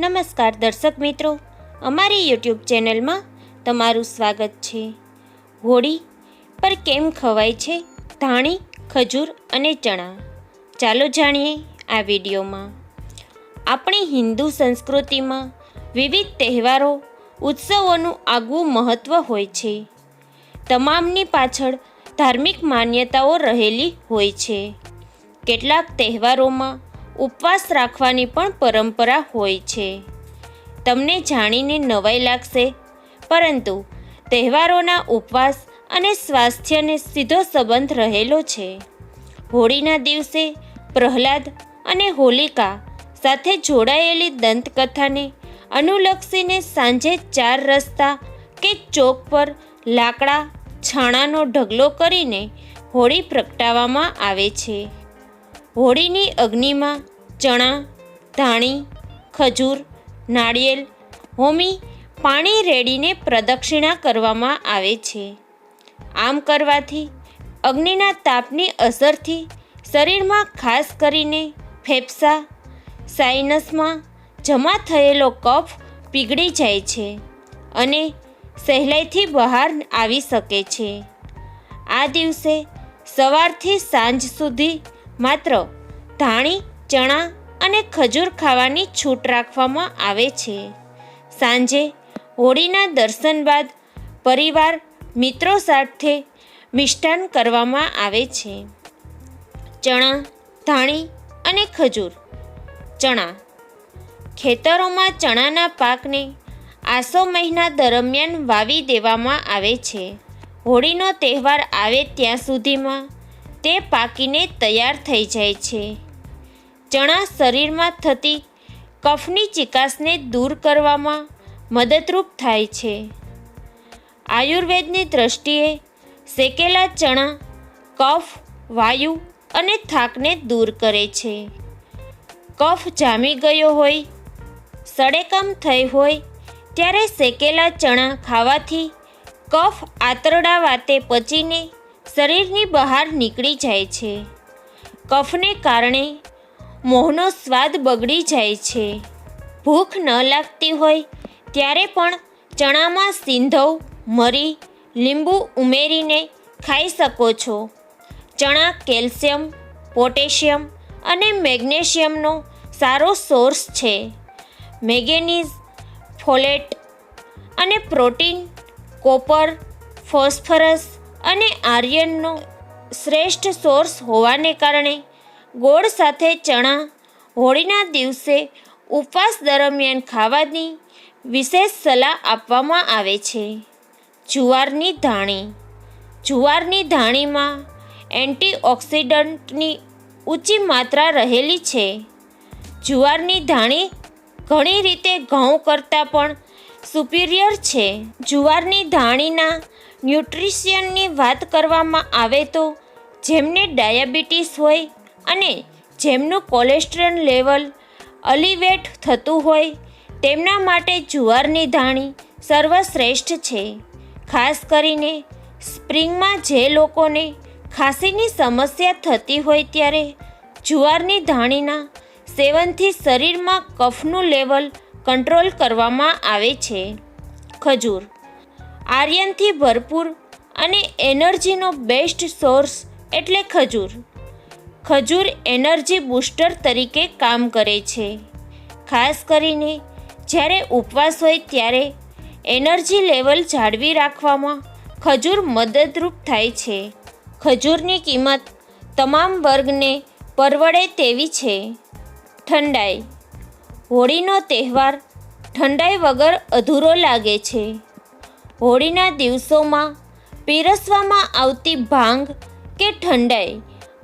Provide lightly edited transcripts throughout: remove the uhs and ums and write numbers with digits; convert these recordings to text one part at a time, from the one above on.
નમસ્કાર દર્શક મિત્રો, અમારી યુટ્યુબ ચેનલમાં તમારું સ્વાગત છે. હોળી પર કેમ ખવાય છે ધાણી, ખજૂર અને ચણા? ચાલો જાણીએ આ વિડીયોમાં. આપણી હિન્દુ સંસ્કૃતિમાં વિવિધ તહેવારો, ઉત્સવોનું આગવું મહત્ત્વ હોય છે. તમામની પાછળ ધાર્મિક માન્યતાઓ રહેલી હોય છે. કેટલાક તહેવારોમાં ઉપવાસ રાખવાની પણ પરંપરા હોય છે. તમને જાણીને નવાઈ લાગશે, પરંતુ તહેવારોના ઉપવાસ અને સ્વાસ્થ્યને સીધો સંબંધ રહેલો છે. હોળીના દિવસે પ્રહલાદ અને હોલિકા સાથે જોડાયેલી દંતકથાને અનુલક્ષીને સાંજે 4 રસ્તા કે ચોક પર લાકડા, છાણાનો ઢગલો કરીને હોળી પ્રગટાવવામાં આવે છે. હોળીની અગ્નિમાં ચણા, ધાણી, ખજૂર, નાળિયેર હોમી પાણી રેડીને પ્રદક્ષિણા કરવામાં આવે છે. આમ કરવાથી અગ્નિના તાપની અસરથી શરીરમાં, ખાસ કરીને ફેફસા, સાઇનસમાં જમા થયેલો કફ પીગળી જાય છે અને સહેલાઈથી બહાર આવી શકે છે. આ દિવસે સવારથી સાંજ સુધી માત્ર ધાણી, ચણા અને ખજૂર ખાવાની છૂટ રાખવામાં આવે છે. સાંજે હોળીના દર્શન બાદ પરિવાર, મિત્રો સાથે મિષ્ટાન કરવામાં આવે છે. ચણા, ધાણી અને ખજૂર. ચણા. ખેતરોમાં ચણાના પાકને આસો મહિના દરમિયાન વાવી દેવામાં આવે છે. હોળીનો તહેવાર આવે ત્યાં સુધીમાં તે પાકીને તૈયાર થઈ જાય છે. ચણા શરીરમાં થતી કફની ચિકાસને દૂર કરવામાં મદદરૂપ થાય છે. આયુર્વેદની દ્રષ્ટિએ શેકેલા ચણા કફ, વાયુ અને થાકને દૂર કરે છે. કફ જામી ગયો હોય, સળેકામ થઈ હોય ત્યારે શેકેલા ચણા ખાવાથી કફ આંતરડા વાતે પચીને શરીરની બહાર નીકળી જાય છે. કફને કારણે મોંનો સ્વાદ બગડી જાય છે. ભૂખ ન લાગતી હોય ત્યારે પણ ચણામાં સિંધવ, મરી, લીંબુ ઉમેરીને ખાઈ શકો છો. ચણા કેલ્શિયમ, પોટેશિયમ અને મેગ્નેશિયમનો સારો સોર્સ છે. મેંગેનીઝ, ફોલેટ અને પ્રોટીન, કોપર, ફોસ્ફરસ અને આયર્નનો શ્રેષ્ઠ સોર્સ હોવાને કારણે ગોળ સાથે ચણા હોળીના દિવસે ઉપવાસ દરમિયાન ખાવાની વિશેષ સલાહ આપવામાં આવે છે. જુવારની ધાણી. જુવારની ધાણીમાં એન્ટીઓક્સિડન્ટની ઊંચી માત્રા રહેલી છે. જુવારની ધાણી ઘણી રીતે ઘઉં કરતાં પણ સુપિરિયર છે. જુવારની ધાણીના ન્યુટ્રિશનની વાત કરવામાં આવે તો જેમને ડાયાબિટીસ હોય અને જેમનું કોલેસ્ટ્રોલ લેવલ એલિવેટ થતું હોય તેમના માટે જુવારની ધાણી સર્વશ્રેષ્ઠ છે. ખાસ કરીને સ્પ્રિંગમાં જે લોકોને ખાંસીની સમસ્યા થતી હોય ત્યારે જુવારની ધાણીના સેવનથી શરીરમાં કફનું લેવલ કંટ્રોલ કરવામાં આવે છે. ખજૂર. આયર્નથી ભરપૂર અને એનર્જીનો બેસ્ટ સોર્સ એટલે ખજૂર. ખજૂર એનર્જી બૂસ્ટર તરીકે કામ કરે છે. ખાસ કરીને જ્યારે ઉપવાસ હોય ત્યારે એનર્જી લેવલ જાળવી રાખવામાં ખજૂર મદદરૂપ થાય છે. ખજૂરની કિંમત તમામ વર્ગને પરવડે તેવી છે. ઠંડાઈ. હોળીનો તહેવાર ઠંડાઈ વગર અધૂરો લાગે છે. હોળીના દિવસોમાં પીરસવામાં આવતી ભાંગ કે ઠંડાઈ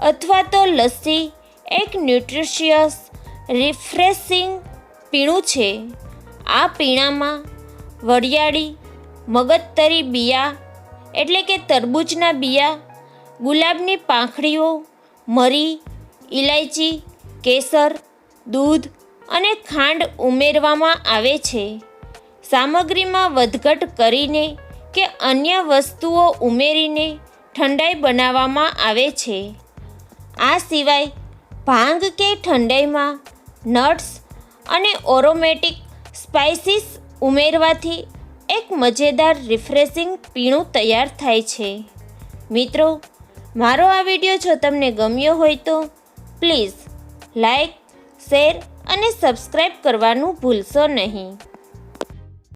અથવા તો લસ્સી એક ન્યુટ્રિશિયસ, રિફ્રેશિંગ પીણું છે. આ પીણામાં વરિયાળી, મગજતરી બિયા એટલે કે તરબૂચના બિયા, ગુલાબની પાંખડીઓ, મરી, ઇલાયચી, કેસર, દૂધ અને ખાંડ ઉમેરવામાં આવે છે. સામગ્રીમાં વધઘટ કરીને કે અન્ય વસ્તુઓ ઉમેરીને ઠંડાઈ બનાવવામાં આવે છે. આ સિવાય ભાંગ કે ઠંડાઈમાં નટ્સ અને એરોમેટિક સ્પાઇસીસ ઉમેરવાથી એક મજેદાર રિફ્રેશિંગ પીણું તૈયાર થાય છે. મિત્રો, મારો આ વિડીયો જો તમને ગમ્યો હોય તો પ્લીઝ લાઈક, શેર અને સબસ્ક્રાઈબ કરવાનું ભૂલશો નહીં.